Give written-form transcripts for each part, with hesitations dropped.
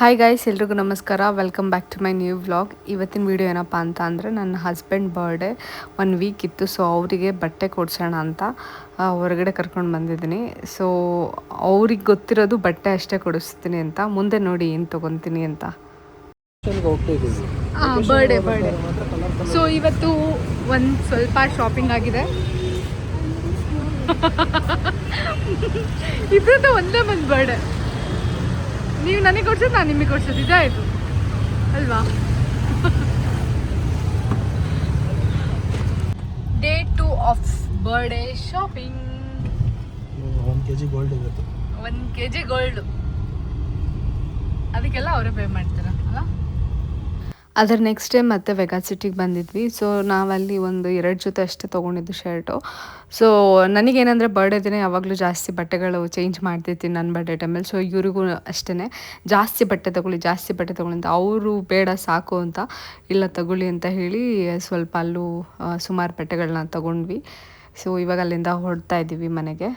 Hi guys, ಎಲ್ರಿಗೂ ನಮಸ್ಕಾರ. Welcome back to my new vlog. ಇವತ್ತಿನ ವೀಡಿಯೋ ಏನಪ್ಪ ಅಂತ ಅಂದರೆ ನನ್ನ ಹಸ್ಬೆಂಡ್ ಬರ್ಡೇ 1 ವೀಕ್ ಇತ್ತು. ಸೊ ಅವರಿಗೆ ಬಟ್ಟೆ ಕೊಡ್ಸೋಣ ಅಂತ ಹೊರಗಡೆ ಕರ್ಕೊಂಡು ಬಂದಿದ್ದೀನಿ. ಸೊ ಅವ್ರಿಗೆ ಗೊತ್ತಿರೋದು ಬಟ್ಟೆ ಅಷ್ಟೇ ಕೊಡಿಸ್ತೀನಿ ಅಂತ. ಮುಂದೆ ನೋಡಿ ಏನು ತೊಗೊತೀನಿ ಅಂತ. ಬರ್ಡೇ ಸೊ ಇವತ್ತು ಒಂದು ಸ್ವಲ್ಪ ಶಾಪಿಂಗ್ ಆಗಿದೆ. ಇಬ್ಬರದ್ದು ಒಂದೇ ಒಂದು ಬರ್ಡೇ. ನೀವು ನನಗೆ ಕೊಡ್ಸೋದು, ನಾನು ನಿಮಗೆ ಕೊಡ್ಸೋದು, ಇದಾಯಿತು ಅಲ್ವಾ? Day 2 of birthday shopping. 1 kg gold ಇರುತ್ತೆ. 1 kg ಗೋಲ್ಡು, ಅದಕ್ಕೆಲ್ಲ ಅವರೇ ಪೇ ಮಾಡ್ತಾರೆ ಅಲ್ಲ. ಅದರ ನೆಕ್ಸ್ಟ್ ಡೇ ಮತ್ತೆ ವೆಗಾ ಸಿಟಿಗೆ ಬಂದಿದ್ವಿ. ಸೊ ನಾವಲ್ಲಿ ಒಂದು 2 ಜೊತೆ ಅಷ್ಟೇ ತೊಗೊಂಡಿದ್ದು ಶರ್ಟು. ಸೊ ನನಗೇನೆಂದರೆ ಬರ್ಡೇ ದಿನ ಯಾವಾಗಲೂ ಜಾಸ್ತಿ ಬಟ್ಟೆಗಳು ಚೇಂಜ್ ಮಾಡ್ತಿರ್ತೀನಿ ನನ್ನ ಬರ್ಡೇ ಟೈಮಲ್ಲಿ. ಸೊ ಇವ್ರಿಗೂ ಅಷ್ಟೇ ಜಾಸ್ತಿ ಬಟ್ಟೆ ತೊಗೊಳ್ಳಿ ಅಂತ. ಅವರು ಬೇಡ ಸಾಕು ಅಂತ, ಇಲ್ಲ ತಗೊಳ್ಳಿ ಅಂತ ಹೇಳಿ ಸ್ವಲ್ಪ ಅಲ್ಲೂ ಸುಮಾರು ಬಟ್ಟೆಗಳನ್ನ ತೊಗೊಂಡ್ವಿ. ಸೊ ಇವಾಗ ಅಲ್ಲಿಂದ ಹೊರಡ್ತಾ ಇದ್ದೀವಿ ಮನೆಗೆ.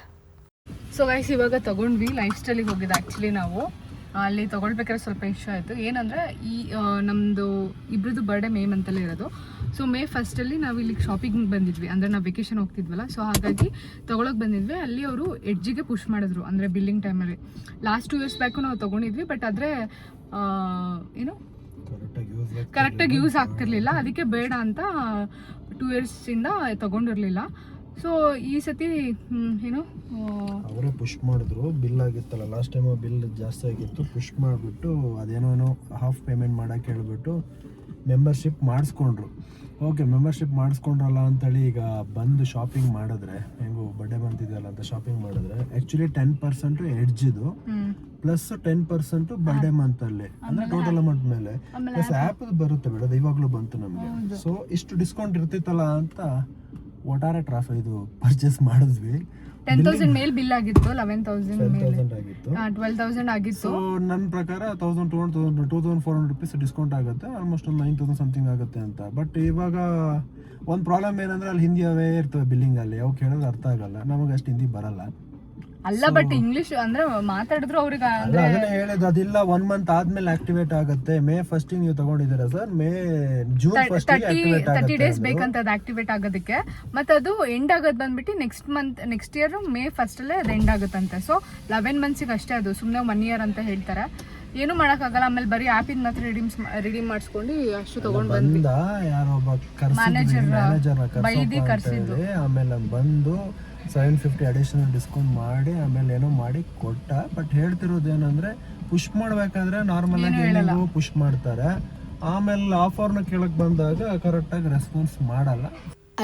ಸೊ ಗೈಸ್, ಇವಾಗ ತೊಗೊಂಡ್ವಿ. ಲೈಫ್ ಸ್ಟೈಲಿಗೆ ಹೋಗಿದ್ದು ಆ್ಯಕ್ಚುಲಿ ನಾವು. ಅಲ್ಲಿ ತೊಗೊಳ್ಬೇಕಾದ್ರೆ ಸ್ವಲ್ಪ ಇಶ್ಯೂ ಆಯಿತು. ಏನಂದರೆ ಈ ನಮ್ಮದು ಇಬ್ಬರದ್ದು ಬರ್ಡೇ ಮೇ ಮಂತಲ್ಲೇ ಇರೋದು. ಸೊ ಮೇ ಫಸ್ಟಲ್ಲಿ ನಾವು ಇಲ್ಲಿಗೆ ಶಾಪಿಂಗ್ ಬಂದಿದ್ವಿ, ಅಂದರೆ ನಾವು ವೆಕೇಷನ್ ಹೋಗ್ತಿದ್ವಲ್ಲ. ಸೊ ಹಾಗಾಗಿ ತೊಗೊಳಕ್ಕೆ ಬಂದಿದ್ವಿ. ಅಲ್ಲಿ ಅವರು ಎಡ್ಜಿಗೆ ಪುಷ್ ಮಾಡಿದ್ರು, ಅಂದರೆ ಬಿಲ್ಲಿಂಗ್ ಟೈಮಲ್ಲಿ. ಲಾಸ್ಟ್ 2 years ಬ್ಯಾಕು ನಾವು ತೊಗೊಂಡಿದ್ವಿ. ಬಟ್ ಆದರೆ ಏನು ಕರೆಕ್ಟಾಗಿ ಯೂಸ್ ಆಗ್ತಿರ್ಲಿಲ್ಲ. ಅದಕ್ಕೆ ಬೇಡ ಅಂತ 2 yearsಯಿಂದ ತೊಗೊಂಡಿರಲಿಲ್ಲ. ಸೊ ಈ ಸತಿ ಏನು ಅವರೇ ಪುಷ್ ಮಾಡಿದ್ರು. ಬಿಲ್ ಆಗಿತ್ತಲ್ಲ ಲಾಸ್ಟ್ ಟೈಮ್, ಬಿಲ್ ಜಾಸ್ತಿ ಆಗಿತ್ತು. ಪುಷ್ ಮಾಡಿಬಿಟ್ಟು ಅದೇನೋ ಹಾಫ್ ಪೇಮೆಂಟ್ ಮಾಡೋಕ್ಕೆ ಹೇಳ್ಬಿಟ್ಟು ಮೆಂಬರ್ಶಿಪ್ ಮಾಡಿಸ್ಕೊಂಡ್ರು. ಓಕೆ, ಮೆಂಬರ್ಶಿಪ್ ಮಾಡಿಸ್ಕೊಂಡ್ರಲ್ಲ ಅಂತೇಳಿ ಈಗ ಬಂದು ಶಾಪಿಂಗ್ ಮಾಡಿದ್ರೆ, ಹೆಂಗೋ ಬರ್ಡೇ ಬಂತಿದೆಯಲ್ಲ ಅಂತ ಶಾಪಿಂಗ್ ಮಾಡಿದ್ರೆ ಆ್ಯಕ್ಚುಲಿ 10% ಎಡ್ಜಿದು ಪ್ಲಸ್ 10% ಬರ್ಡೇ ಮಂತಲ್ಲಿ, ಅಂದರೆ ಟೋಟಲ್ ಅಮೌಂಟ್ ಮೇಲೆ ಪ್ಲಸ್ ಆ್ಯಪ್ ಬರುತ್ತೆ ಬಿಡೋದು. ಇವಾಗಲೂ ಬಂತು ನಮಗೆ. ಸೊ ಇಷ್ಟು ಡಿಸ್ಕೌಂಟ್ ಇರ್ತಿತ್ತಲ್ಲ ಅಂತ ಒಟ್ಟಾರೆ ಟ್ರಾಫಿಕ್ ಇದು ಪರ್ಚೇಸ್ ಮಾಡಿದ್ವಿ. 10,000 ಮೇಲೆ ಬಿಲ್ ಆಗಿತ್ತು. 11,000 ಆಗಿತ್ತು, 12,000 ಆಗಿತ್ತು. ಸೊ ನನ್ನ ಪ್ರಕಾರ 2,400 ರುಪೀಸ್ ಡಿಸ್ಕೌಂಟ್ ಆಗುತ್ತೆ. ಆಲ್ಮೋಸ್ಟ್ ಒಂದು 9,000 ಸಮಥಿಂಗ್ ಆಗುತ್ತೆ ಅಂತ. ಬಟ್ ಇವಾಗ ಒಂದು ಪ್ರಾಬ್ಲಮ್ ಏನಂದ್ರೆ ಅಲ್ಲಿ ಹಿಂದಿ ಅವೇ ಇರ್ತವೆ ಬಿಲ್ಲಿಂಗ್ ಅಲ್ಲಿ. ಅವು ಕೇಳೋದು ಅರ್ಥ ಆಗಲ್ಲ, ನಮಗೆ ಅಷ್ಟು ಹಿಂದಿ ಬರಲ್ಲ ಅಲ್ಲ. ಬಟ್ ಇಂಗ್ಲಿಷ್ ಅಂದ್ರೆ ಮಾತಾಡಿದ್ರು ಅವ್ರಿಗೆ ಅದನ್ನ ಹೇಳಿದ್ದು. ಅದಿಲ್ಲ 1 month ಆದ್ಮೇಲೆ ಆಕ್ಟಿವೇಟ್ ಆಗುತ್ತೆ. ಮೇ 1st ನೀವು ತಗೊಂಡಿದ್ದೀರಾ ಸರ್, ಜೂನ್ 1st 30 days ಬೇಕಂತ ಅದು ಆಕ್ಟಿವೇಟ್ ಆಗೋದಕ್ಕೆ. ಮತ್ತೆ ಅದು ಎಂಡ್ ಆಗೋದು ಬಂದ್ಬಿಟ್ಟು ನೆಕ್ಸ್ಟ್ ಇಯರ್ ಮೇ 1st ಅಲ್ಲೇ ಅದು ಎಂಡ್ ಆಗುತ್ತಂತೆ. ಸೊ 11 months ಅಷ್ಟೇ, ಅದು ಸುಮ್ಮನೆ 1 year ಅಂತ ಹೇಳ್ತಾರೆ. ಏನು ಮಾಡೋಕ್ಕಾಗಲ್ಲ. ಆಮೇಲೆ ಬರೀ ಆ್ಯಪಿಂದ ಮಾತ್ರ ರಿಡೀಮ್ ಮಾಡಿಸ್ಕೊಂಡು ಅಷ್ಟು ತೊಗೊಂಡು ಬಂದ್ವಿ. ಯಾರೊಬ್ಬ ಮ್ಯಾನೇಜರ್ ಬೈದಿ ಕರ್ಸಿದ್ದು. ಆಮೇಲೆ ಬಂದು 750 ಅಡಿಷನಲ್ ಡಿಸ್ಕೌಂಟ್ ಮಾಡಿ ಆಮೇಲೆ ಏನೋ ಮಾಡಿ ಕೊಟ್ಟ. ಬಟ್ ಹೇಳ್ತಿರೋದು ಏನಂದ್ರೆ ಪುಷ್ ಮಾಡ್ಬೇಕಾದ್ರೆ ನಾರ್ಮಲ್ ಆಗಿ ಪುಷ್ ಮಾಡ್ತಾರೆ, ಆಮೇಲೆ ಆಫರ್ನ ಕೇಳಕ್ ಬಂದಾಗ ಕರೆಕ್ಟಾಗಿ ರೆಸ್ಪಾನ್ಸ್ ಮಾಡಲ್ಲ.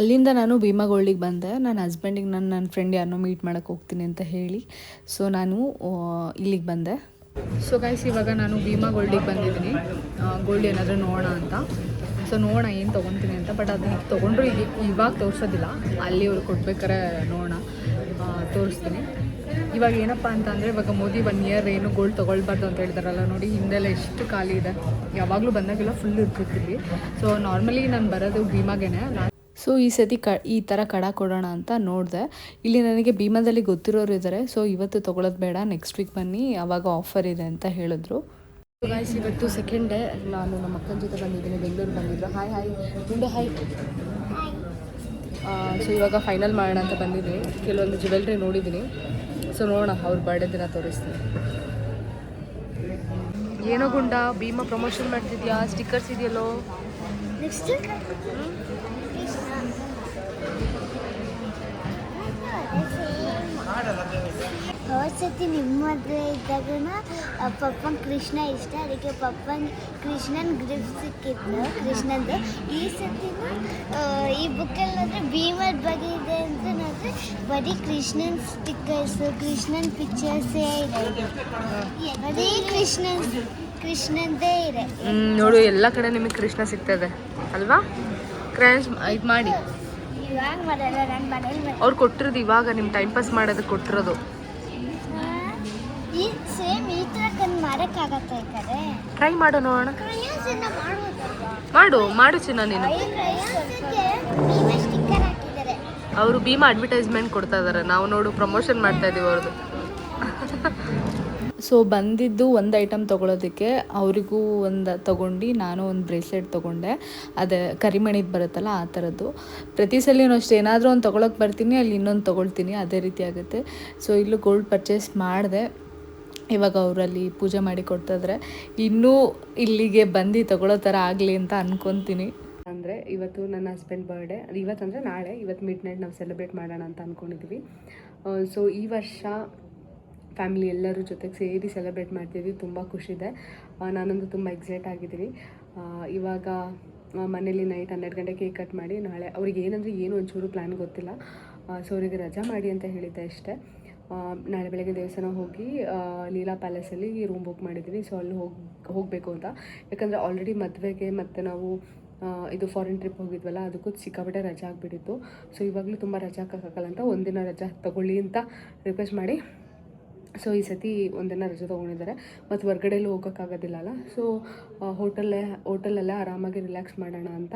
ಅಲ್ಲಿಂದ ನಾನು ಭೀಮಾ ಗೋಲ್ಡಿಗೆ ಬಂದೆ. ನನ್ನ ಹಸ್ಬೆಂಡಿಗೆ ನನ್ನ ಫ್ರೆಂಡ್ ಯಾರನ್ನೋ ಮೀಟ್ ಮಾಡೋಕ್ಕೆ ಹೋಗ್ತೀನಿ ಅಂತ ಹೇಳಿ ಸೊ ನಾನು ಇಲ್ಲಿಗೆ ಬಂದೆ. ಸೊ ಗೈಸ್, ಇವಾಗ ನಾನು ಭೀಮಾ ಗೋಲ್ಡಿಗೆ ಬಂದಿದ್ದೀನಿ. ಗೋಲ್ಡ್ ಏನಾದರೂ ನೋಡೋಣ ಅಂತ. ಸೊ ನೋಡೋಣ ಏನು ತೊಗೊತೀನಿ ಅಂತ. ಬಟ್ ಅದನ್ನ ತೊಗೊಂಡ್ರು ಇವಾಗ ತೋರಿಸೋದಿಲ್ಲ, ಅಲ್ಲಿ ಅವ್ರು ಕೊಡ್ಬೇಕಾರೆ ನೋಡೋಣ, ತೋರಿಸ್ತೀನಿ. ಇವಾಗ ಏನಪ್ಪ ಅಂತ ಅಂದರೆ, ಇವಾಗ ಮೋದಿ 1 year ಏನು ಗೋಲ್ಡ್ ತೊಗೊಳ್ಬಾರ್ದು ಅಂತ ಹೇಳ್ತಾರಲ್ಲ ನೋಡಿ, ಹಿಂದೆಲ್ಲ ಎಷ್ಟು ಖಾಲಿ ಇದೆ. ಯಾವಾಗಲೂ ಬಂದಾಗೆಲ್ಲ ಫುಲ್ ಇರ್ತಿರ್ತೀವಿ. ಸೊ ನಾರ್ಮಲಿ ನಾನು ಬರೋದು ಭೀಮಾಗೇನೆ. ಸೊ ಈ ಸತಿ ಈ ಥರ ಕಡ ಕೊಡೋಣ ಅಂತ ನೋಡಿದೆ. ಇಲ್ಲಿ ನನಗೆ ಭೀಮಾದಲ್ಲಿ ಗೊತ್ತಿರೋರು ಇದ್ದಾರೆ. ಸೊ ಇವತ್ತು ತೊಗೊಳೋದು ಬೇಡ, ನೆಕ್ಸ್ಟ್ ವೀಕ್ ಬನ್ನಿ, ಆವಾಗ ಆಫರ್ ಇದೆ ಅಂತ ಹೇಳಿದ್ರು. ಗೈಸ್, ಇವತ್ತು ಸೆಕೆಂಡ್ ಡೇ. ನಾನು ನಮ್ಮ ಅಕ್ಕನ ಜೊತೆ ಬಂದಿದ್ದೀನಿ, ಬೆಂಗಳೂರು ಬಂದಿದ್ರು. ಹಾಯ್ ಮುಂದೆ ಹಾಯ್. ಸೊ ಇವಾಗ ಫೈನಲ್ ಮಾಡೋಣ ಅಂತ ಬಂದಿದ್ದೀನಿ. ಕೆಲವೊಂದು ಜ್ಯುವೆಲ್ರಿ ನೋಡಿದ್ದೀನಿ. ಸೊ ನೋಡೋಣ, ಅವ್ರ ಬರ್ಡೇ ದಿನ ತೋರಿಸ್ತೀನಿ. ಏನೋ ಗುಂಡ ಭೀಮಾ ಪ್ರಮೋಷನ್ ಮಾಡ್ತಿದ್ಯಾ? ಸ್ಟಿಕ್ಕರ್ಸ್ ಇದೆಯಲ್ಲೋ. ಸತಿ ನಿಮ್ಮ ಮದುವೆ ಇದ್ದಾಗ ಪಪ್ಪನ ಕೃಷ್ಣ ಇಷ್ಟ, ಅದಕ್ಕೆ ಪಪ್ಪನ ಕೃಷ್ಣನ ಗ್ರಿಫ್ಟ್ ಸಿಕ್ಕಿತ್ತು ಕೃಷ್ಣಂದು. ಈ ಸತಿನ ಈ ಬುಕ್ಕಲ್ಲಿ ಭೀಮದ ಬಗ್ಗೆ ಇದೆ ಅಂತ ನೋಡಿದ್ರೆ ಬರೀ ಕೃಷ್ಣನ್ ಸ್ಟಿಕ್ಕರ್ಸು, ಕೃಷ್ಣನ್ ಪಿಕ್ಚರ್ಸೇ ಇದೆ. ಬರೀ ಕೃಷ್ಣಂದೇ ಇದೆ. ನೋಡು, ಎಲ್ಲ ಕಡೆ ನಿಮಗೆ ಕೃಷ್ಣ ಸಿಗ್ತದೆ ಅಲ್ವಾ? ಕ್ರ್ಯಾಶ್ ಇದು ಮಾಡಿ ಇವಾಗ ಮಾಡಲ್ಲ, ನಾನು ಮನೇಲಿ ಅವ್ರು ಕೊಟ್ಟಿರೋದು. ಇವಾಗ ನಿಮ್ಮ ಟೈಮ್ ಪಾಸ್ ಮಾಡೋದಕ್ಕೆ ಕೊಟ್ಟಿರೋದು. ಈ ಸೇಮ್ ಈ ಥರ ಕಣ್ಣು ಮಾಡೋಕ್ಕಾಗತ್ತೆ. ಈ ಕಡೆ ಟ್ರೈ ಮಾಡೋ ನೋಡೋಣ. ಮಾಡು ಚಿನ್ನ ನೀನು. ಸ್ಟಿಕ್ಕರ್ ಹಾಕಿದ್ದಾರೆ. ಅವರು ಭೀಮಾ ಅಡ್ವರ್ಟೈಸ್ಮೆಂಟ್ ಕೊಡ್ತಾ ಇದ್ದಾರೆ. ನಾವು ನೋಡು ಪ್ರಮೋಷನ್ ಮಾಡ್ತಾ ಇದೀವಿ ಅವ್ರದ್ದು. ಸೊ ಬಂದಿದ್ದು ಒಂದು ಐಟಮ್ ತೊಗೊಳೋದಕ್ಕೆ ಅವರಿಗೂ ಒಂದು ತೊಗೊಂಡು ನಾನು ಒಂದು ಬ್ರೇಸ್ಲೆಟ್ ತೊಗೊಂಡೆ. ಅದೇ ಕರಿಮಣಿದು ಬರುತ್ತಲ್ಲ ಆ ಥರದ್ದು. ಪ್ರತಿ ಸಲಿನೂ ಅಷ್ಟೇ ಏನಾದರೂ ಒಂದು ತೊಗೊಳಕ್ಕೆ ಬರ್ತೀನಿ, ಅಲ್ಲಿ ಇನ್ನೊಂದು ತೊಗೊಳ್ತೀನಿ, ಅದೇ ರೀತಿ ಆಗುತ್ತೆ. ಸೊ ಇಲ್ಲೂ ಗೋಲ್ಡ್ ಪರ್ಚೇಸ್ ಮಾಡಿದೆ. ಇವಾಗ ಅವರಲ್ಲಿ ಪೂಜೆ ಮಾಡಿ ಕೊಡ್ತಿದ್ರೆ ಇನ್ನೂ ಇಲ್ಲಿಗೆ ಬಂದು ತೊಗೊಳ್ಳೋ ಥರ ಆಗಲಿ ಅಂತ ಅಂದ್ಕೊತೀನಿ. ಅಂದರೆ ಇವತ್ತು ನನ್ನ ಹಸ್ಬೆಂಡ್ ಬರ್ಡೇ, ಇವತ್ತಂದರೆ ನಾಳೆ, ಇವತ್ತು ಮಿಡ್ ನೈಟ್ ನಾವು ಸೆಲೆಬ್ರೇಟ್ ಮಾಡೋಣ ಅಂತ ಅಂದ್ಕೊಂಡಿದ್ವಿ. ಸೊ ಈ ವರ್ಷ ಫ್ಯಾಮಿಲಿ ಎಲ್ಲರೂ ಜೊತೆಗೆ ಸೇರಿ ಸೆಲೆಬ್ರೇಟ್ ಮಾಡ್ತಿದ್ವಿ. ತುಂಬ ಖುಷಿದೆ. ನಾನಂತೂ ತುಂಬ ಎಕ್ಸೈಟ್ ಆಗಿದ್ದೀನಿ. ಇವಾಗ ಮನೇಲಿ ನೈಟ್ 12 ಗಂಟೆ ಕೇಕ್ ಕಟ್ ಮಾಡಿ ನಾಳೆ ಅವ್ರಿಗೆ ಏನಂದರೆ ಏನು ಒಂಚೂರು ಪ್ಲ್ಯಾನ್ ಗೊತ್ತಿಲ್ಲ. ಸೊ ಅವರಿಗೆ ರಜಾ ಮಾಡಿ ಅಂತ ಹೇಳಿದ್ದೆ ಅಷ್ಟೇ. ನಾಳೆ ಬೆಳಗ್ಗೆ ದೇವಸ್ಥಾನ ಹೋಗಿ ಲೀಲಾ ಪ್ಯಾಲೇಸಲ್ಲಿ ರೂಮ್ ಬುಕ್ ಮಾಡಿದ್ದೀನಿ. ಸೊ ಅಲ್ಲಿ ಹೋಗಬೇಕು ಅಂತ. ಯಾಕಂದರೆ ಆಲ್ರೆಡಿ ಮದುವೆಗೆ ಮತ್ತು ನಾವು ಇದು ಫಾರಿನ್ ಟ್ರಿಪ್ ಹೋಗಿದ್ವಲ್ಲ, ಅದಕ್ಕೂ ಸಿಕ್ಕಾಪಟ್ಟೆ ರಜಾ ಆಗಿಬಿಟ್ಟಿತ್ತು. ಸೊ ಇವಾಗಲೂ ತುಂಬ ರಜಾ ಹಾಕೋಕ್ಕಾಗಲ್ಲ ಅಂತ ಒಂದಿನ ರಜಾ ತೊಗೊಳ್ಳಿ ಅಂತ ರಿಕ್ವೆಸ್ಟ್ ಮಾಡಿ ಸೊ ಈ ಸತಿ ಒಂದಿನ ರಜೆ ತೊಗೊಂಡಿದ್ದಾರೆ. ಮತ್ತು ಹೊರ್ಗಡೆಯಲ್ಲೂ ಹೋಗೋಕ್ಕಾಗೋದಿಲ್ಲಲ್ಲ. ಸೊ ಹೋಟೆಲಲ್ಲೇ ಆರಾಮಾಗಿ ರಿಲ್ಯಾಕ್ಸ್ ಮಾಡೋಣ ಅಂತ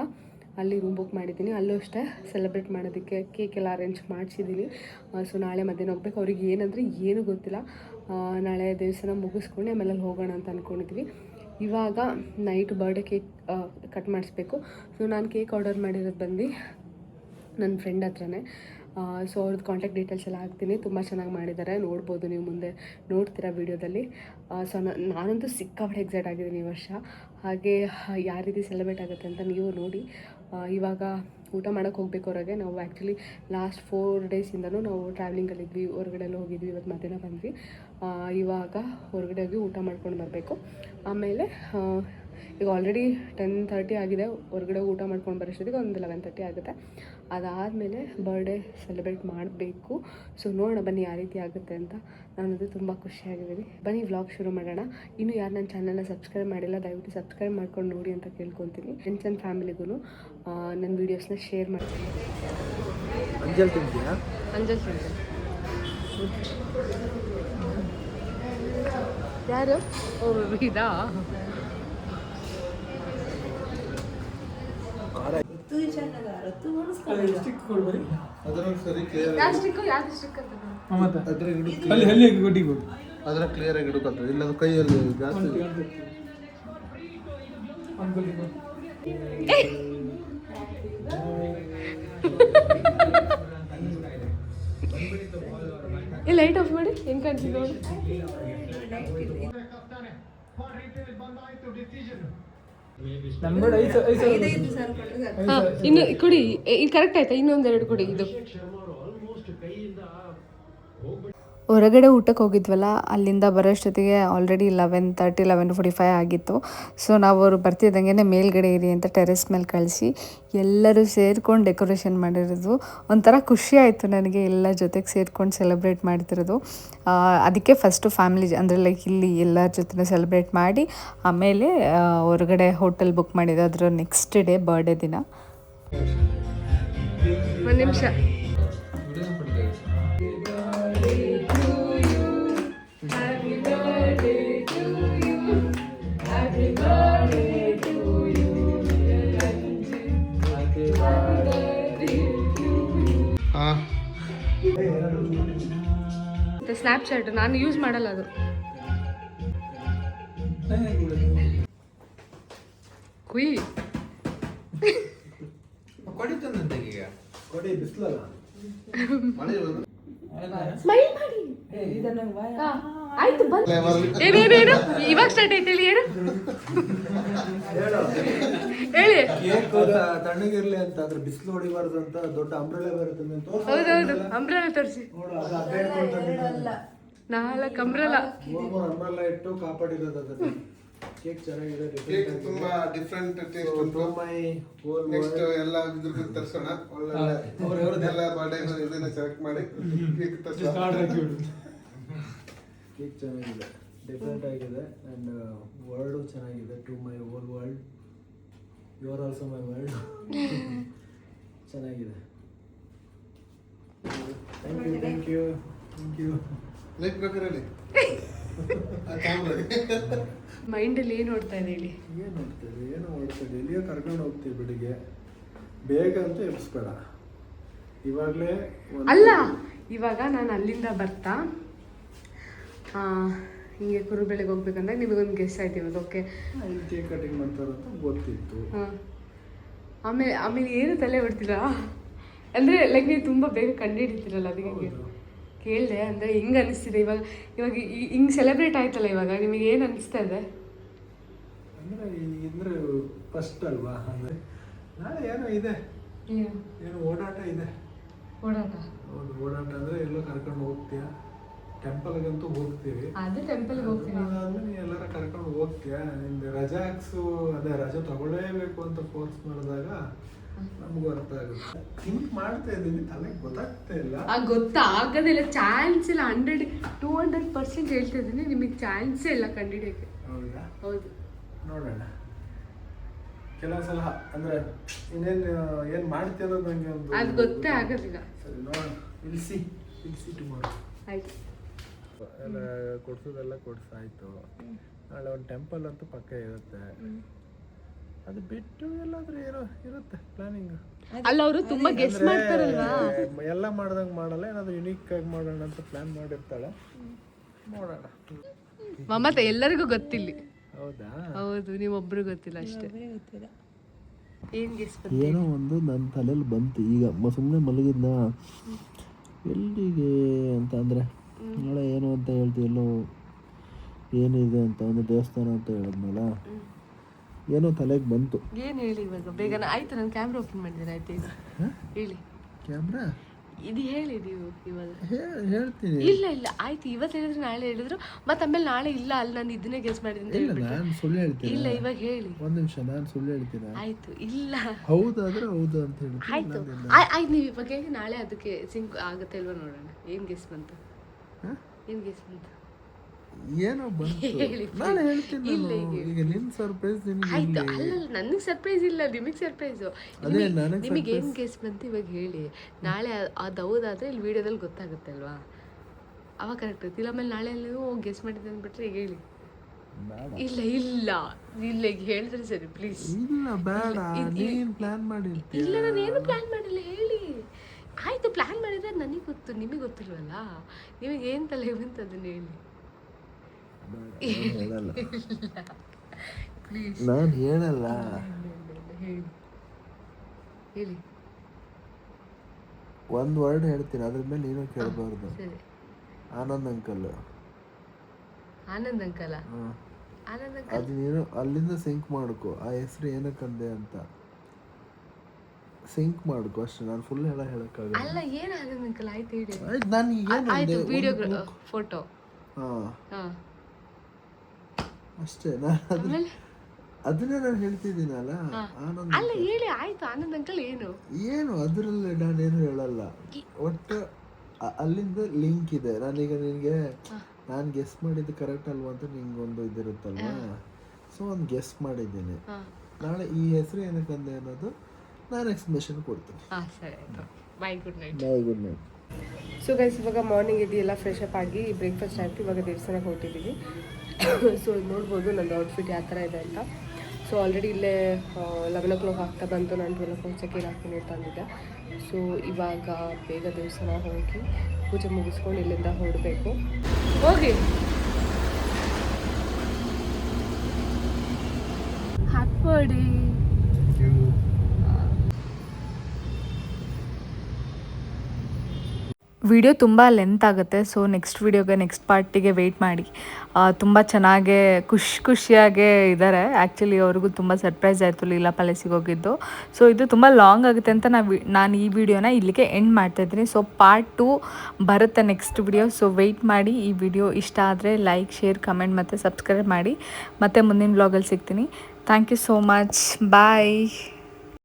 ಅಲ್ಲಿ ರೂಮ್ ಬುಕ್ ಮಾಡಿದ್ದೀನಿ. ಅಲ್ಲೂ ಅಷ್ಟೇ ಸೆಲೆಬ್ರೇಟ್ ಮಾಡೋದಕ್ಕೆ ಕೇಕ್ ಎಲ್ಲ ಅರೇಂಜ್ ಮಾಡಿಸಿದ್ದೀನಿ. ಸೊ ನಾಳೆ ಮಧ್ಯಾಹ್ನ ಹೋಗ್ಬೇಕು. ಅವ್ರಿಗೆ ಏನಂದರೆ ಏನೂ ಗೊತ್ತಿಲ್ಲ. ನಾಳೆ ದೇವಸ್ಥಾನ ಮುಗಿಸ್ಕೊಂಡು ಆಮೇಲೆ ಅಲ್ಲಿ ಹೋಗೋಣ ಅಂತ ಅಂದ್ಕೊಂಡಿದ್ವಿ. ಇವಾಗ ನೈಟ್ ಬರ್ಡೇ ಕೇಕ್ ಕಟ್ ಮಾಡಿಸ್ಬೇಕು. ಸೊ ನಾನು ಕೇಕ್ ಆರ್ಡರ್ ಮಾಡಿರೋದು ಬಂದು ನನ್ನ ಫ್ರೆಂಡ್ ಹತ್ರನೇ. ಸೊ ಅವ್ರದ್ದು ಕಾಂಟ್ಯಾಕ್ಟ್ ಡೀಟೇಲ್ಸ್ ಎಲ್ಲ ಹಾಕ್ತೀನಿ. ತುಂಬ ಚೆನ್ನಾಗಿ ಮಾಡಿದ್ದಾರೆ, ನೋಡ್ಬೋದು, ನೀವು ಮುಂದೆ ನೋಡ್ತೀರಾ ವೀಡಿಯೋದಲ್ಲಿ. ಸೊ ನಾನಂತೂ ಸಿಕ್ಕಾಪಟ್ಟೆ ಎಕ್ಸೈಟ್ ಆಗಿದ್ದೀನಿ ಈ ವರ್ಷ. ಹಾಗೆ ಯಾವ ರೀತಿ ಸೆಲೆಬ್ರೇಟ್ ಆಗುತ್ತೆ ಅಂತ ನೀವು ನೋಡಿ. ಇವಾಗ ಊಟ ಮಾಡೋಕ್ಕೆ ಹೋಗ್ಬೇಕು ಹೊರಗೆ. ನಾವು ಆ್ಯಕ್ಚುಲಿ ಲಾಸ್ಟ್ 4 ಡೇಸಿಂದನೂ ನಾವು ಟ್ರಾವೆಲಿಂಗಲ್ಲಿದ್ವಿ, ಹೊರಗಡೆಲ್ಲ ಹೋಗಿದ್ವಿ. ಇವತ್ತು ಮಧ್ಯಾಹ್ನ ಬಂದ್ವಿ. ಇವಾಗ ಹೊರಗಡೆ ಹೋಗಿ ಊಟ ಮಾಡ್ಕೊಂಡು ಬರಬೇಕು. ಆಮೇಲೆ ಈಗ ಆಲ್ರೆಡಿ 10:30 ಆಗಿದೆ. ಹೊರಗಡೆ ಊಟ ಮಾಡ್ಕೊಂಡು ಬರೋಷ್ಟೊತ್ತಿಗೆ ಒಂದು 11:30 ಆಗುತ್ತೆ. ಅದಾದಮೇಲೆ ಬರ್ಡೇ ಸೆಲೆಬ್ರೇಟ್ ಮಾಡಬೇಕು. ಸೊ ನೋಡೋಣ ಬನ್ನಿ ಯಾವ ರೀತಿ ಆಗುತ್ತೆ ಅಂತ. ನಾನದು ತುಂಬ ಖುಷಿಯಾಗಿದ್ದೀನಿ. ಬನ್ನಿ ವ್ಲಾಗ್ ಶುರು ಮಾಡೋಣ. ಇನ್ನೂ ಯಾರು ನನ್ನ ಚಾನಲ್ನ ಸಬ್ಸ್ಕ್ರೈಬ್ ಮಾಡಿಲ್ಲ, ದಯವಿಟ್ಟು ಸಬ್ಸ್ಕ್ರೈಬ್ ಮಾಡ್ಕೊಂಡು ನೋಡಿ ಅಂತ ಕೇಳ್ಕೊತೀನಿ. ಫ್ರೆಂಡ್ಸ್ ಆ್ಯಂಡ್ ಫ್ಯಾಮಿಲಿಗೂ ನನ್ನ ವೀಡಿಯೋಸ್ನ ಶೇರ್ ಮಾಡ್ತೀನಿ. ಅಂಜಲ್ ತಿಂತೀಯಾ? ಅಂಜಲ್ ತಿಂತೀನಿ. ಯಾರು? ಓ ಇದಾ? ಅದರ ಕ್ಲಿಯರ್ ಆಗಿ ಇಡಕತ್ತದ. ಇಲ್ಲ ಅದು ಕೈಯಲ್ಲಿ ಜಾಸ್ತಿ ಲೈಟ್ ಆಫ್ ಮಾಡಿ ಹೆಂಗ್ ಕಾಣ್ತಿದೆ ನೋಡಿ. ಇನ್ನು ಕೊಡಿ, ಇದು ಕರೆಕ್ಟ್ ಆಯ್ತಾ? ಇನ್ನೊಂದೆರಡು ಕೊಡಿ. ಇದು ಹೊರಗಡೆ ಊಟಕ್ಕೆ ಹೋಗಿದ್ವಲ್ಲ, ಅಲ್ಲಿಂದ ಬರೋಷ್ಟೊತ್ತಿಗೆ ಆಲ್ರೆಡಿ 11:30 11:45 ಆಗಿತ್ತು. ಸೊ ನಾವು ಅವರು ಬರ್ತಿದ್ದಂಗೆ ಮೇಲ್ಗಡೆ ಇರಿ ಅಂತ ಟೆರೆಸ್ ಮೇಲೆ ಕಳಿಸಿ ಎಲ್ಲರೂ ಸೇರ್ಕೊಂಡು ಡೆಕೋರೇಷನ್ ಮಾಡಿರೋದು. ಒಂಥರ ಖುಷಿ ಆಯಿತು ನನಗೆ, ಎಲ್ಲ ಜೊತೆಗೆ ಸೇರ್ಕೊಂಡು ಸೆಲೆಬ್ರೇಟ್ ಮಾಡ್ತಿರೋದು. ಅದಕ್ಕೆ ಫಸ್ಟು ಫ್ಯಾಮಿಲಿ ಅಂದರೆ ಲೈಕ್ ಇಲ್ಲಿ ಎಲ್ಲರ ಜೊತೆ ಸೆಲೆಬ್ರೇಟ್ ಮಾಡಿ ಆಮೇಲೆ ಹೊರಗಡೆ ಹೋಟೆಲ್ ಬುಕ್ ಮಾಡಿದ್ದು. ಅದರ ನೆಕ್ಸ್ಟ್ ಡೇ ಬರ್ಡೇ ದಿನ. ಒಂದು ನಿಮಿಷ. ಸ್ನ್ಯಾಪ್ಚಾಟ್ ನಾನು ಯೂಸ್ ಮಾಡಲ್ಲ, ಅದು ಕುಯ್ ಸ್ಮೈಲ್ ಮಾಡಿ. ಆಯ್ತು ಬಂದು ಏನೇನೇನು ಇವಾಗ ಸ್ಟಾರ್ಟ್ ಐತೆ ಹೇಳಿ. ಹೇಳಿ ತಣ್ಣಗಿರ್ಲಿ ಅಂತ, ಅದ್ರ ಬಿಸಿಲು ಹೊಡಿಬಾರ್ದು ಅಂತ ದೊಡ್ಡ ಅಂಬ್ರೆಲಾ ಬರುತ್ತೆ. ಹೌದೌದು, ಅಂಬ್ರೆಲಾ ತರಿಸಿ. 4 ಅಂಬ್ರೆಲಾ ಇಟ್ಟು ಕಾಪಾಡಿರೋದು. ಕೇಕ್ ಚೆನ್ನಾಗಿದೆ, ತುಂಬಾ ಡಿಫರೆಂಟ್ ಟೇಸ್ಟ್ ಉಂಟು. ನೆಕ್ಸ್ಟ್ ಎಲ್ಲ ಇದ್ರ ತರ್ಸೋಣ. ಒಳ್ಳೆ ಎಲ್ಲ ಬರ್ಡೇ ಇದನ್ನ ಸೆಲೆಕ್ಟ್ ಮಾಡಿ ಕೇಕ್ ತರ್ಸೋಣ. ಕೇಕ್ ಚೆನ್ನಾಗಿದೆ, ಡಿಫ್ರೆಂಟ್ ಆಗಿದೆ. ಆ್ಯಂಡ್ ವರ್ಲ್ಡು ಚೆನ್ನಾಗಿದೆ. To my all world, you are also my world. ಚೆನ್ನಾಗಿದೆ. Thank you. ಲೈಕ್ ಬೇಕಾದ್ರೆ ಮೈಂಡಲ್ಲಿ ಏನು ನೋಡ್ತಾ ಇದೆ ಹೇಳಿ? ಏನು ನೋಡ್ತದೆ? ಇಲ್ಲಿಗೆ ಕರ್ಕೊಂಡು ಹೋಗ್ತೀವಿ ಬೆಳಿಗ್ಗೆ ಬೇಗ ಅಂತ ಎಬ್ಸ್ಬೇಡ. ಇವಾಗಲೇ ಅಲ್ಲ, ಇವಾಗ ನಾನು ಅಲ್ಲಿಂದ ಬರ್ತಾ ಹಿಂಗೆ ಕುರುಬೆಳೆಗೆ ಹೋಗ್ಬೇಕಂದಾಗ ನಿಮಗೊಂದು ಗೆಸ್ ಆಯ್ತು ಇವಾಗ. ಓಕೆ, ಇಲ್ಲಿ ಕೇಕ್ ಕಟಿಂಗ್ ಮಾಡ್ತಾರಂತ ಗೊತ್ತಿತ್ತು. ಹಾಂ. ಆಮೇಲೆ ಏನು ತಲೆ ಹೊಡ್ತೀರಾ ಅಂದರೆ ಲೈಕ್ ನೀವು ತುಂಬ ಬೇಗ ಕಂಡುಹಿಡಿತೀರಲ್ಲ, ಅದಕ್ಕೆ ಕೇಳಿದೆ. ಅಂದರೆ ಹಿಂಗೆ ಅನಿಸ್ತಿದೆ ಇವಾಗ ಹಿಂಗೆ ಸೆಲೆಬ್ರೇಟ್ ಆಯ್ತಲ್ಲ ಇವಾಗ, ನಿಮಗೆ ಏನು ಅನಿಸ್ತಾ ಇದೆ? ಅಂದರೆ ಫಸ್ಟ್ ಅಲ್ವಾ, ಅಂದರೆ ನಾಳೆ ಏನೋ ಇದೆ, ಏನೋ ಓಡಾಟ ಇದೆ. ಓಡಾಟ? ಹೌದು, ಓಡಾಟ ಅಂದರೆ ಎಲ್ಲೋ ಕರ್ಕೊಂಡು ಹೋಗ್ತೀಯ, ಟೆಂಪಲ್ಗಂತೂ ಹೋಗ್ತೀವಿ. ಅದೇ ಟೆಂಪಲ್ಗೆ ಹೋಗ್ತೀನಿ. ಅದಾದ್ಮೇಲೆ ಎಲ್ಲರ ಕರ್ಕೊಂಡು ಹೋಗ್ತೀಯ. ನಿಮ್ದು ರಜಾ ಅದೇ ರಜೆ ತಗೊಳ್ಳೇಬೇಕು ಅಂತ ಫೋರ್ಸ್ ಮಾಡಿದಾಗ ನಮಗೂ ಅರ್ಥ ಆಗುತ್ತೆ. ಥಿಂಕ್ ಮಾಡ್ತಾ ಇದ್ದೀನಿ, ತಲೆಗೆ ಗೊತ್ತಾಗ್ತಾ ಇಲ್ಲ. ಗೊತ್ತಾಗೋದಿಲ್ಲ, ಚಾನ್ಸ್ ಇಲ್ಲ. 200% ಹೇಳ್ತಾ ಇದ್ದೀನಿ, ನಿಮಗೆ ಚಾನ್ಸೇ ಇಲ್ಲ ಕಂಡುಹಿಡಿಯೋಕ್ಕೆ. ಹೌದಾ? ಹೌದು, ನೋಡೋಣ. ಕೆಲವು ಸಲ ಅಂದರೆ ಏನು ಮಾಡ್ತೀಯ ಅನ್ನೋದು ನನಗೆ ಅದು ಗೊತ್ತೇ ಆಗೋದಿಲ್ಲ. ಸರಿ, ನೋಡೋಣ. ಇಲ್ಸಿ ಟುಮಾರೋ. ಆಯ್ತು, ಎಲ್ಲ ಕೊಡ್ಸೋದೆಲ್ಲ ಕೊಡ್ಸಾಯ್ತು. ನಾಳೆ ಒಂದು ಟೆಂಪಲ್ ಅಂತೂ ಪಕ್ಕ ಇರುತ್ತೆ. ಅದು ಬಿಟ್ಟು ಎಲ್ಲಾದ್ರೂ ಏನೋ ಇರುತ್ತೆ ಪ್ಲಾನಿಂಗ್. ಅಲ್ಲ ಅವರು ತುಂಬಾ ಗೆಸ್ ಮಾಡ್ತಾರಲ್ವಾ, ಎಲ್ಲ ಮಾಡ್ದಂಗೆ ಮಾಡಲ್ಲ, ಏನಾದ್ರು ಯುನೀಕ್ ಆಗಿ ಮಾಡೋಣ ಅಂತ ಪ್ಲಾನ್ ಮಾಡಿರ್ತಾಳೆ. ನೋಡೋಣ. ಮಮತಾ ಎಲ್ಲರಿಗೂ ಗೊತ್ತಿಲ್ಲ. ಹೌದಾ? ಹೌದು, ನೀವೊಬ್ರು ಗೊತ್ತಿಲ್ಲ ಅಷ್ಟೇ. ಏನ್ ಗೆಸ್? ಏನೋ ಒಂದು ನನ್ನ ತಲೆಯಲ್ಲಿ ಬಂತು ಈಗ, ಸುಮ್ಮನೆ ಮಲಗಿದ್ನ ಎಲ್ಲಿಗೆ ಅಂತ ಅಂದರೆ ನಾಳೆ ಏನು ಅಂತ ಹೇಳ್ತೀವಲ್ಲೋ, ಏನಿದೆ ಅಂತ ಒಂದು ದೇವಸ್ಥಾನ ಅಂತ ಹೇಳಿದ್ನಲ್ಲ, ಏನೋ ತಲೆಗೆ ಬಂತು. ಏನು ಹೇಳಿ ಇವಾಗ ಬೇಗನೆ. ಆಯ್ತು, ನಾನು ಕ್ಯಾಮ್ರಾ ಓಪನ್ ಮಾಡಿದ್ದೇನೆ. ಆಯ್ತು, ಈಗ ಹೇಳಿ. ಕ್ಯಾಮ್ರಾ ಇದು ಹೇಳಿ ನೀವು ಇವಾಗ. ಹೇಳ್ತೀನಿ. ಇಲ್ಲ ಆಯ್ತು, ಇವತ್ತು ಹೇಳಿದ್ರು ನಾಳೆ ಹೇಳಿದ್ರು, ಮತ್ತೆ ಆಮೇಲೆ ನಾಳೆ ಇಲ್ಲ ಅಲ್ಲಿ ನಾನು ಇದನ್ನೇ ಗೆಸ್ ಮಾಡಿದ್ದೀನಿ. ಇಲ್ಲ, ನಾನು ಸುಳ್ಳು ಹೇಳ್ತೀನಿ. ಇಲ್ಲ, ಇವಾಗ ಹೇಳಿ. ಒಂದು ನಿಮಿಷ, ನಾನು ಸುಳ್ಳು ಹೇಳ್ತೀನಿ. ಆಯ್ತು, ಇಲ್ಲ ಹೌದಾದ್ರೆ ಹೌದು ಅಂತ ಹೇಳ್ತೀನಿ. ಆಯ್ತು ಆಯ್ತು, ನೀವು ಇವಾಗ ಹೇಳಿ, ನಾಳೆ ಅದಕ್ಕೆ ಸಿಂಕ್ ಆಗುತ್ತೆ ಅಲ್ವಾ ನೋಡೋಣ. ಏನು ಗೆಸ್ ಬಂತು? ಏನು ಗೆಸ್ ಬಂತು? ಏನೋ ಬಂತು, ನಾನು ಹೇಳ್ತೀನಿ. ಈಗ ನಿನ್ನ ಸರ್ಪ್ರೈಸ್ ನಿನಗೆ. ಆಯ್ತು, ಅಲ್ಲ ನನಗೆ ಸರ್ಪ್ರೈಸ್ ಇಲ್ಲ, ನಿಮಗೆ ಸರ್ಪ್ರೈಸು. ನಿಮಗೆ ಏನು ಗೆಸ್ ಬಂತು ಇವಾಗ ಹೇಳಿ. ನಾಳೆ ಅದು ಹೌದಾದ್ರೆ ಇಲ್ಲಿ ವಿಡಿಯೋದಲ್ಲಿ ಗೊತ್ತಾಗುತ್ತೆ ಅಲ್ವಾ, ಅವಾಗ ಕರೆಕ್ಟ್ ಇರುತ್ತೆ. ಇಲ್ಲ ಆಮೇಲೆ ನಾಳೆ ನೀವು ಗೆಸ್ ಮಾಡಿದ್ದೆ ಅಂದ್ಬಿಟ್ರೆ ಈಗ ಹೇಳಿ. ಇಲ್ಲ ಇಲ್ಲ ಇಲ್ಲ, ಈಗ ಹೇಳಿದ್ರೆ ಸರಿ ಪ್ಲೀಸ್. ಇಲ್ಲ ಬೇಡ, ನೀನು ಪ್ಲಾನ್ ಮಾಡಿ. ಇಲ್ಲ, ನಾನು ಏನು ಪ್ಲಾನ್ ಮಾಡಿಲ್ಲ, ಹೇಳಿ. ಆಯ್ತು, ಪ್ಲಾನ್ ಮಾಡಿದ್ರೆ ನನಗೆ ಗೊತ್ತು, ನಿಮಗೆ ಗೊತ್ತಿಲ್ವಲ್ಲ. ನಿಮಗೆ ಏನು ತಲೆ ಬಂತು ಅದನ್ನ ಹೇಳಿ. ಹೇಳಲ್ಲ, ನಾನು ಹೇಳಲ್ಲ. ಹೇಳಿ, ಒಂದು ವರ್ಡ್ ಹೇಳ್ತೀನಿ, ಅದ್ರ ಮೇಲೆ ನೀನು ಕೇಳಬಾರ್ದು. ಸರಿ. Anand uncle. Anand uncle? Anand uncle ಅದು ನೀನು ಅಲ್ಲಿಂದ ಸಿಂಕ್ ಮಾಡ್ಕೊ, ಆ ಹೆಸರು ಏನಕ್ಕಂದೆ ಅಂತ ಸಿಂಕ್ ಮಾಡ್ಕೊ ಅಷ್ಟೇ. ನಾನು ಫುಲ್ ಹೇಳಕ್ಕಾಗಲ್ಲ. ಅಲ್ಲ, ಏನು ಆನಂದ್ ಅಂಕಲ್? ಆಯ್ತು ಹೇಳಿ. ನಾನು ಆಯ್ತು, ವಿಡಿಯೋ ಫೋಟೋ. ಹಾಂ ಅಷ್ಟೇ. ನಾನು ಅದನ್ನೇ ನಾನು ಹೇಳ್ತಿದ್ದೀನಲ್ಲ, ಆನಂದ್. ಅಲ್ಲ ಹೇಳಿ, ಆಯ್ತು. ಆನಂದ್ ಅಂಕಲ್ ಏನು ಅದರಲ್ಲಿ ನಾನೇನು ಹೇಳಲ್ಲ. ಒಟ್ಟು ಅಲ್ಲಿಂದ ಲಿಂಕ್ ಇದೆ. ನಾನೀಗ ನಿನಗೆ ನಾನು ಗೆಸ್ ಮಾಡಿದ್ದು ಕರೆಕ್ಟ್ ಅಲ್ವಾ ಅಂತ ನಿಂಗೊಂದು ಇದಿರುತ್ತಲ್ವಾ, ಸೊ ಒಂದು ಗೆಸ್ ಮಾಡಿದ್ದೀನಿ. ನಾಳೆ ಈ ಹೆಸರು ಏನಕ್ಕಂದೆ ಅನ್ನೋದು ನಾನು ಎಕ್ಸ್ಪ್ಲನೇಷನ್ ಕೊಡ್ತೀನಿ. ಸರಿ, ಬಾಯ್, ಗುಡ್ ನೈಟ್. ಬಾಯ್, ಗುಡ್ ನೈಟ್. ಸೊ ಗೈಸ್, ಇವಾಗ ಮಾರ್ನಿಂಗ್ ಇದೆಯಲ್ಲ, ಫ್ರೆಶ್ ಅಪ್ ಆಗಿ ಬ್ರೇಕ್ಫಾಸ್ಟ್ ಆಯಿತು. ಇವಾಗ ದೇವಸ್ಥಾನಕ್ಕೆ ಹೊರಟಿದ್ದೀವಿ. ಸೊ ನೋಡ್ಬೋದು ನಂದು ಔಟ್ಫಿಟ್ ಯಾವ ಥರ ಇದೆ ಅಂತ. ಸೊ ಆಲ್ರೆಡಿ ಇಲ್ಲೇ 11 o'clock ಆಗ್ತಾ ಬಂತು. ನಾನು 12 o'clock ಚೆಕ್-ಇನ್ ಹಾಕ್ತೀನಿ ಅಂತ ಅಂದಿದ್ದೆ. ಸೊ ಇವಾಗ ಬೇಗ ದೇವಸ್ಥಾನ ಹೋಗಿ ಪೂಜೆ ಮುಗಿಸ್ಕೊಂಡು ಇಲ್ಲಿಂದ ಹೊರಡಬೇಕು. ಹೋಗಿ ಹಾಕ್ಕೊಡಿ. ವಿಡಿಯೋ ತುಂಬ ಲೆಂತ್ ಆಗುತ್ತೆ, ಸೊ ನೆಕ್ಸ್ಟ್ ವಿಡಿಯೋಗೆ ನೆಕ್ಸ್ಟ್ ಪಾರ್ಟಿಗೆ ವೆಯ್ಟ್ ಮಾಡಿ. ತುಂಬ ಚೆನ್ನಾಗೇ ಖುಷಿಯಾಗೇ ಇದ್ದಾರೆ. ಆ್ಯಕ್ಚುಲಿ ಅವ್ರಿಗೂ ತುಂಬ ಸರ್ಪ್ರೈಸ್ ಆಯಿತು ಲೀಲಾ ಪ್ಯಾಲೇಸಿಗೆ ಹೋಗಿದ್ದು. ಸೊ ಇದು ತುಂಬ ಲಾಂಗ್ ಆಗುತ್ತೆ ಅಂತ ನಾನು ಈ ವಿಡಿಯೋನ ಇಲ್ಲಿಗೆ ಎಂಡ್ ಮಾಡ್ತಾಯಿದ್ದೀನಿ. ಸೊ ಪಾರ್ಟ್ 2 ಬರುತ್ತೆ ನೆಕ್ಸ್ಟ್ ವಿಡಿಯೋ. ಸೊ ವೆಯ್ಟ್ ಮಾಡಿ. ಈ ವಿಡಿಯೋ ಇಷ್ಟ ಆದರೆ ಲೈಕ್, ಶೇರ್, ಕಮೆಂಟ್ ಮತ್ತು ಸಬ್ಸ್ಕ್ರೈಬ್ ಮಾಡಿ. ಮತ್ತು ಮುಂದಿನ ಬ್ಲಾಗಲ್ಲಿ ಸಿಗ್ತೀನಿ. Thank you so much. Bye.